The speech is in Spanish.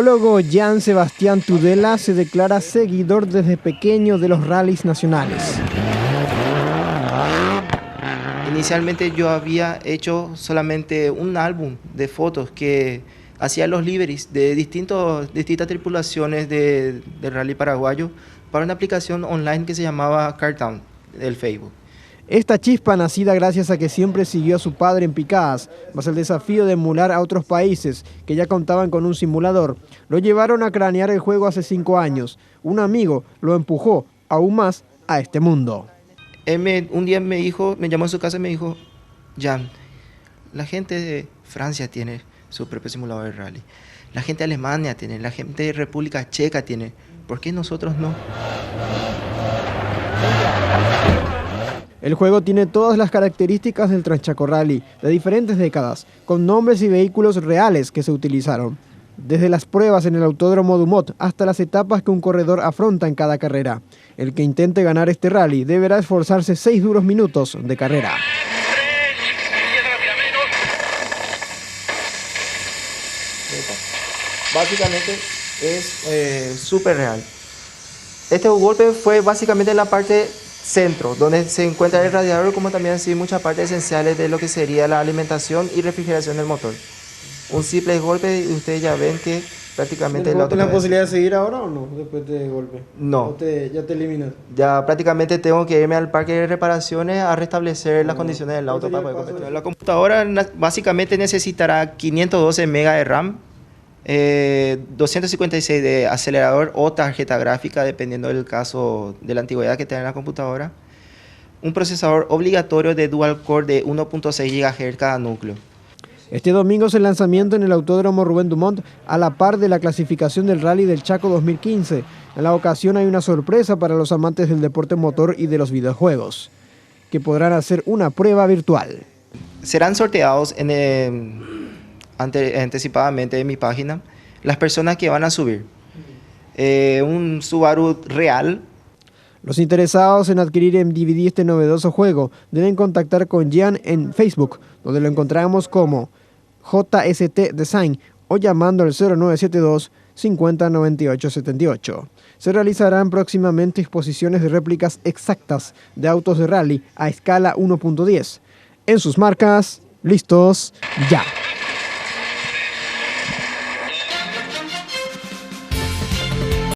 geólogo Jean Sebastián Tudela se declara seguidor desde pequeño de los rallies nacionales. Inicialmente yo había hecho solamente un álbum de fotos que hacía los liveries de distintas tripulaciones del rally paraguayo para una aplicación online que se llamaba Cartown del Facebook. Esta chispa nacida gracias a que siempre siguió a su padre en picadas, más el desafío de emular a otros países que ya contaban con un simulador, lo llevaron a cranear el juego hace 5 años. Un amigo lo empujó aún más a este mundo. Un día me llamó a su casa y me dijo: Jan, la gente de Francia tiene su propio simulador de rally, la gente de Alemania tiene, la gente de República Checa tiene, ¿por qué nosotros no? El juego tiene todas las características del Transchaco Rally de diferentes décadas, con nombres y vehículos reales que se utilizaron. Desde las pruebas en el Autódromo Dumont hasta las etapas que un corredor afronta en cada carrera. El que intente ganar este rally deberá esforzarse 6 duros minutos de carrera. Básicamente es súper real. Este golpe fue básicamente en la parte centro, donde se encuentra el radiador, como también así muchas partes esenciales de lo que sería la alimentación y refrigeración del motor. Un simple golpe y ustedes ya ven que prácticamente... ¿Tienes la posibilidad de seguir ahora o no, después de golpe? No. ¿Ya te eliminas? Ya prácticamente tengo que irme al parque de reparaciones a restablecer las condiciones del auto para poder competir. La computadora básicamente necesitará 512 MB de RAM, 256 de acelerador o tarjeta gráfica, dependiendo del caso de la antigüedad que tenga la computadora. Un procesador obligatorio de dual core de 1.6 GHz cada núcleo. Este domingo es el lanzamiento en el Autódromo Rubén Dumont a la par de la clasificación del Rally del Chaco 2015. En la ocasión hay una sorpresa para los amantes del deporte motor y de los videojuegos, que podrán hacer una prueba virtual. Serán sorteados anticipadamente en mi página las personas que van a subir un Subaru real. Los interesados en adquirir en DVD este novedoso juego deben contactar con Jean en Facebook, donde lo encontramos como JST Design o llamando al 0972 50 98 78. Se realizarán próximamente exposiciones de réplicas exactas de autos de rally a escala 1.10. En sus marcas, listos, ya.